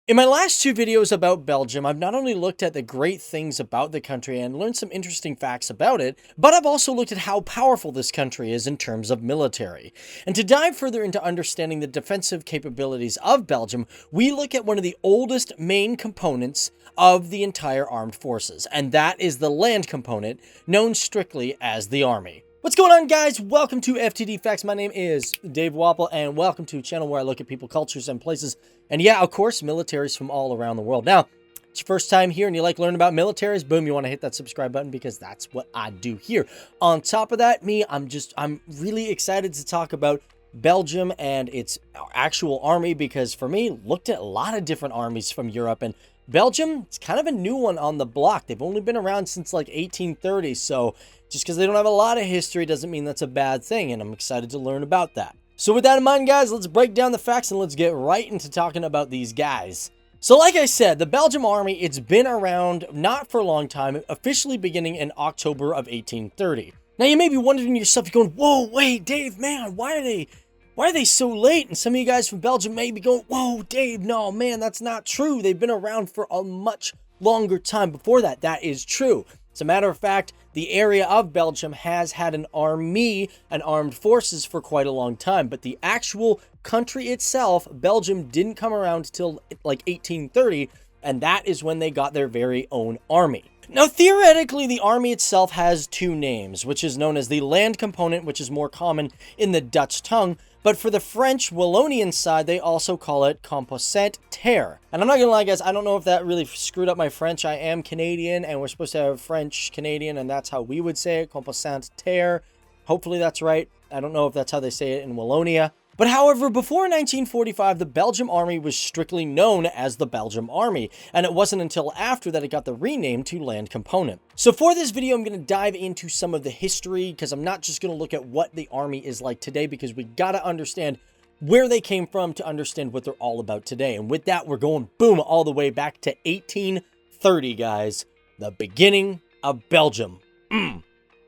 In my last two videos about Belgium, I've not only looked at the great things about the country and learned some interesting facts about it, but I've also looked at how powerful this country is in terms of military. And to dive further into understanding the defensive capabilities of Belgium, we look at one of the oldest main components of the entire armed forces, and that is the land component, known strictly as the army. What's going on, guys? Welcome to FTD Facts. My name is Dave Wapple, and welcome to a channel where I look at people, cultures, and places. And yeah, of course, militaries from all around the world. Now, it's your first time here and you like learning about militaries, boom, you want to hit that subscribe button because that's what I do here. On top of that, I'm really excited to talk about Belgium and its actual army because for me, looked at a lot of different armies from Europe, and Belgium, it's kind of a new one on the block. They've only been around since like 1830, so just because they don't have a lot of history doesn't mean that's a bad thing, and I'm excited to learn about that. So with that in mind, guys, let's break down the facts and let's get right into talking about these guys. So like I said, the Belgian army, it's been around not for a long time, officially beginning in October of 1830. Now you may be wondering to yourself, you're going, whoa, wait, Dave, man, why are they so late? And some of you guys from Belgium may be going, whoa, Dave, no, man, that's not true. They've been around for a much longer time before that. That is true. As a matter of fact, the area of Belgium has had an army and armed forces for quite a long time, but the actual country itself, Belgium, didn't come around until like 1830, and that is when they got their very own army. Now, theoretically, the army itself has two names, which is known as the land component, which is more common in the Dutch tongue, but for the French Wallonian side, they also call it composite terre. And I'm not gonna lie, guys, I don't know if that really screwed up my French. I am Canadian, and we're supposed to have French Canadian, and that's how we would say it, composite terre. Hopefully that's right. I don't know if that's how they say it in Wallonia. But however, before 1945, the Belgian army was strictly known as the Belgian Army, and it wasn't until after that it got the rename to land component. So for this video, I'm going to dive into some of the history, because I'm not just going to look at what the army is like today, because we got to understand where they came from to understand what they're all about today. And with that, we're going boom all the way back to 1830, guys, the beginning of Belgium.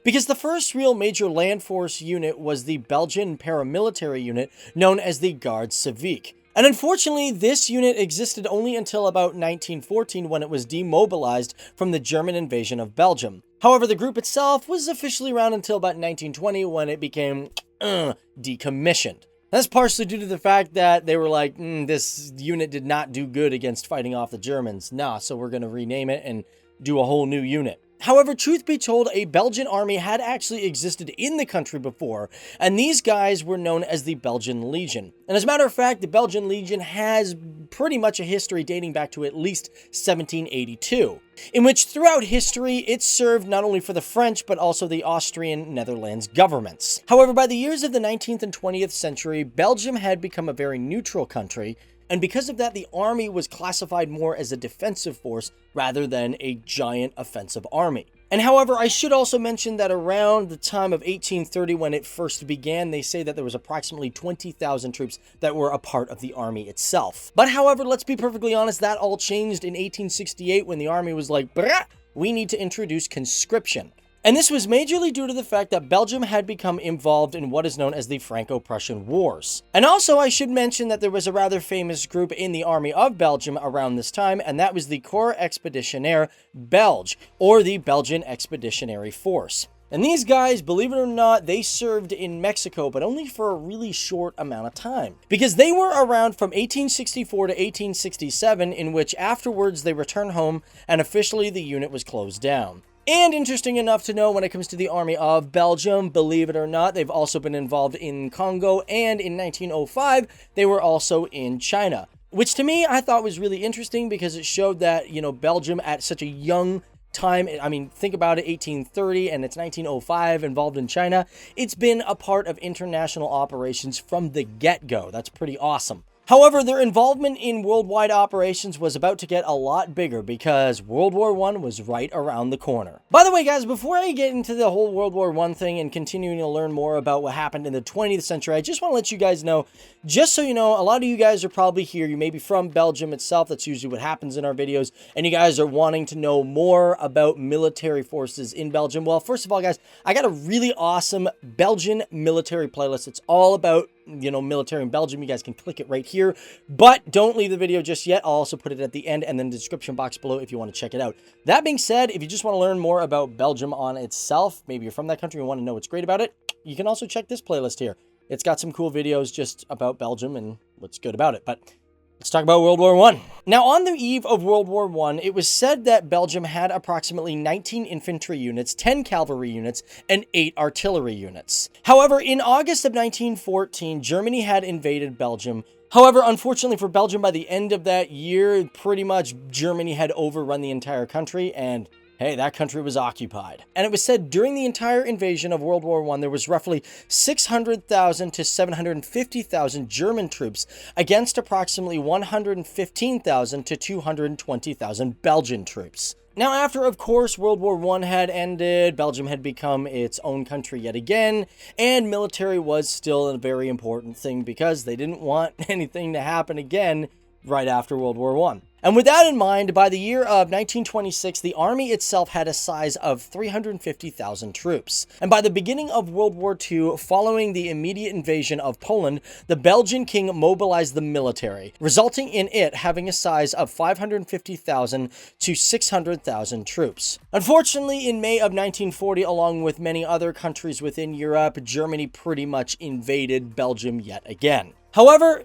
Because the first real major land force unit was the Belgian paramilitary unit known as the Garde Civique. And unfortunately, this unit existed only until about 1914 when it was demobilized from the German invasion of Belgium. However, the group itself was officially around until about 1920 when it became decommissioned. That's partially due to the fact that they were like, this unit did not do good against fighting off the Germans. Nah, so we're going to rename it and do a whole new unit. However, truth be told, a Belgian army had actually existed in the country before, and these guys were known as the Belgian Legion. And as a matter of fact, the Belgian Legion has pretty much a history dating back to at least 1782, in which throughout history, it served not only for the French, but also the Austrian Netherlands governments. However, by the years of the 19th and 20th century, Belgium had become a very neutral country, and because of that, the army was classified more as a defensive force rather than a giant offensive army. And however, I should also mention that around the time of 1830 when it first began, they say that there was approximately 20,000 troops that were a part of the army itself. But however, let's be perfectly honest, that all changed in 1868 when the army was like, brah, we need to introduce conscription. And this was majorly due to the fact that Belgium had become involved in what is known as the Franco-Prussian Wars. And also, I should mention that there was a rather famous group in the army of Belgium around this time, and that was the Corps Expeditionnaire Belge, or the Belgian Expeditionary Force. And these guys, believe it or not, they served in Mexico, but only for a really short amount of time. Because they were around from 1864 to 1867, in which afterwards they returned home, and officially the unit was closed down. And interesting enough to know when it comes to the army of Belgium, believe it or not, they've also been involved in Congo, and in 1905, they were also in China. Which to me, I thought was really interesting because it showed that, Belgium at such a young time, I mean, think about it, 1830 and it's 1905 involved in China. It's been a part of international operations from the get-go. That's pretty awesome. However, their involvement in worldwide operations was about to get a lot bigger because World War I was right around the corner. By the way, guys, before I get into the whole World War I thing and continuing to learn more about what happened in the 20th century, I just want to let you guys know, just so you know, a lot of you guys are probably here, you may be from Belgium itself, that's usually what happens in our videos, and you guys are wanting to know more about military forces in Belgium. Well, first of all, guys, I got a really awesome Belgian military playlist. It's all about military in Belgium, you guys can click it right here. But don't leave the video just yet. I'll also put it at the end and then the description box below if you want to check it out. That being said, if you just want to learn more about Belgium on itself, maybe you're from that country and want to know what's great about it, you can also check this playlist here. It's got some cool videos just about Belgium and what's good about it. But let's talk about World War I. Now, on the eve of World War I, it was said that Belgium had approximately 19 infantry units, 10 cavalry units, and 8 artillery units. However, in August of 1914, Germany had invaded Belgium. However, unfortunately for Belgium, by the end of that year, pretty much Germany had overrun the entire country, and hey, that country was occupied. And it was said during the entire invasion of World War I, there was roughly 600,000 to 750,000 German troops against approximately 115,000 to 220,000 Belgian troops. Now, after, of course, World War I had ended, Belgium had become its own country yet again, and military was still a very important thing because they didn't want anything to happen again right after World War I. And with that in mind, by the year of 1926, the army itself had a size of 350,000 troops. And by the beginning of World War II, following the immediate invasion of Poland, the Belgian king mobilized the military, resulting in it having a size of 550,000 to 600,000 troops. Unfortunately, in May of 1940, along with many other countries within Europe, Germany pretty much invaded Belgium yet again. However,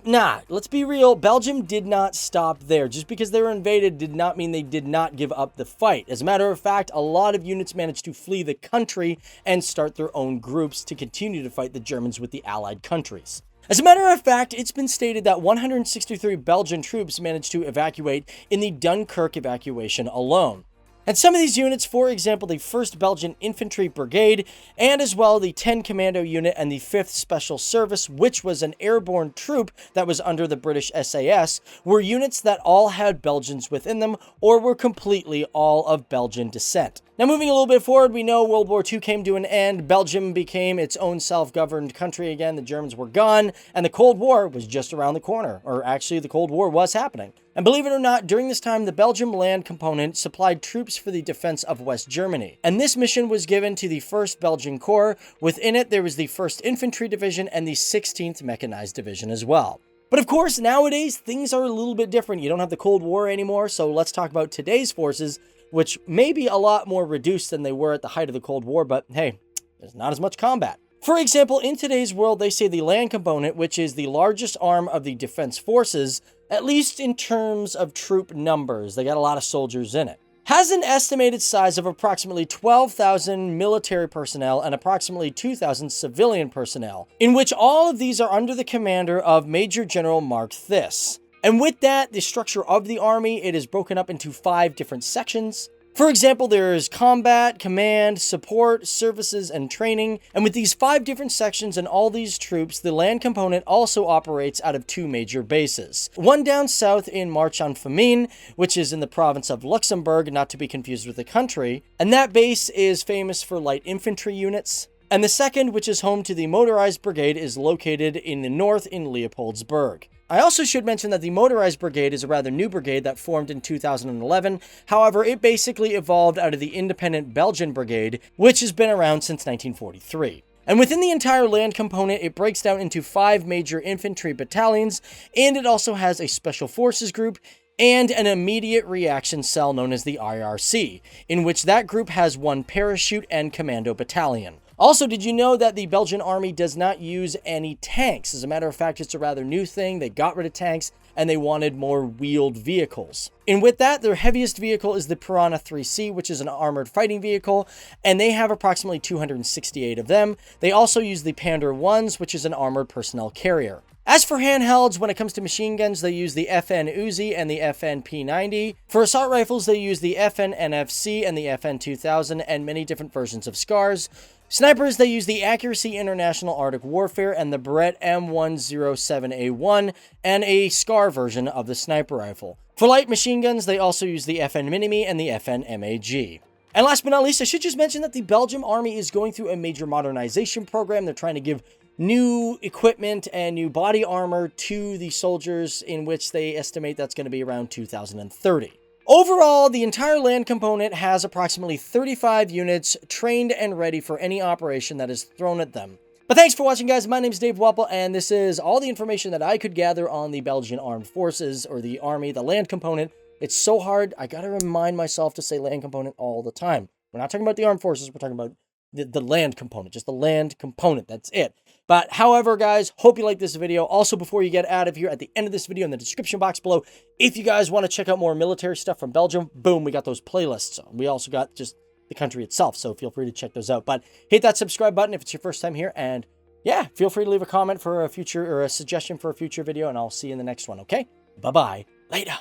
let's be real, Belgium did not stop there. Just because they were invaded did not mean they did not give up the fight. As a matter of fact, a lot of units managed to flee the country and start their own groups to continue to fight the Germans with the Allied countries. As a matter of fact, it's been stated that 163 Belgian troops managed to evacuate in the Dunkirk evacuation alone. And some of these units, for example, the 1st Belgian Infantry Brigade, and as well the 10 Commando Unit and the 5th Special Service, which was an airborne troop that was under the British SAS, were units that all had Belgians within them or were completely all of Belgian descent. Now, moving a little bit forward, we know World War II came to an end, Belgium became its own self-governed country again, the Germans were gone, and the Cold War was just around the corner, or actually the Cold War was happening. And believe it or not, during this time, the Belgium land component supplied troops for the defense of West Germany. And this mission was given to the 1st Belgian Corps. Within it, there was the 1st Infantry Division and the 16th Mechanized Division as well. But of course, nowadays, things are a little bit different. You don't have the Cold War anymore, so let's talk about today's forces, which may be a lot more reduced than they were at the height of the Cold War, but hey, there's not as much combat. For example, in today's world, they say the land component, which is the largest arm of the defense forces, at least in terms of troop numbers, they got a lot of soldiers in it, has an estimated size of approximately 12,000 military personnel and approximately 2,000 civilian personnel, in which all of these are under the commander of Major General Mark This. And with that, the structure of the army, it is broken up into 5 different sections. For example, there is combat, command, support, services, and training. And with these 5 different sections and all these troops, the land component also operates out of 2 major bases. One down south in Marche-en-Famenne, which is in the province of Luxembourg, not to be confused with the country. And that base is famous for light infantry units. And the second, which is home to the motorized brigade, is located in the north in Leopoldsburg. I also should mention that the Motorized Brigade is a rather new brigade that formed in 2011. However, it basically evolved out of the independent Belgian Brigade, which has been around since 1943. And within the entire land component, it breaks down into 5 major infantry battalions, and it also has a special forces group and an immediate reaction cell known as the IRC, in which that group has 1 parachute and commando battalion. Also, did you know that the Belgian army does not use any tanks? As a matter of fact, it's a rather new thing. They got rid of tanks and they wanted more wheeled vehicles. And with that, their heaviest vehicle is the Piranha 3C, which is an armored fighting vehicle, and they have approximately 268 of them. They also use the Panzer 1s, which is an armored personnel carrier. As for handhelds, when it comes to machine guns, they use the FN Uzi and the FN P90. For assault rifles, they use the FN NFC and the FN 2000 and many different versions of SCARs. Snipers, they use the Accuracy International Arctic Warfare and the Beretta M107A1 and a SCAR version of the sniper rifle. For light machine guns, they also use the FN Minimi and the FN MAG. And last but not least, I should just mention that the Belgian army is going through a major modernization program. They're trying to give new equipment and new body armor to the soldiers, in which they estimate that's going to be around 2030. Overall, the entire land component has approximately 35 units trained and ready for any operation that is thrown at them. But thanks for watching, guys. My name is Dave Wappel, and this is all the information that I could gather on the Belgian Armed Forces, or the Army, the land component. It's so hard. I gotta remind myself to say land component all the time. We're not talking about the Armed Forces. We're talking about the land component, just the land component. That's it. But however, guys, hope you like this video. Also, before you get out of here, at the end of this video in the description box below, if you guys want to check out more military stuff from Belgium, boom, we got those playlists. We also got just the country itself, so feel free to check those out. But hit that subscribe button if it's your first time here, and yeah, feel free to leave a comment for a future, or a suggestion for a future video, and I'll see you in the next one, okay? Bye-bye. Later.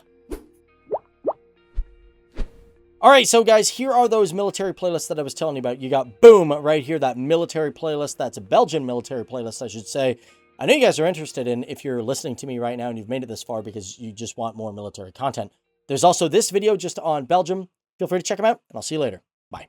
All right, so guys, here are those military playlists that I was telling you about. You got, boom, right here, that military playlist. That's a Belgian military playlist, I should say. I know you guys are interested in, if you're listening to me right now and you've made it this far because you just want more military content. There's also this video just on Belgium. Feel free to check them out, and I'll see you later. Bye.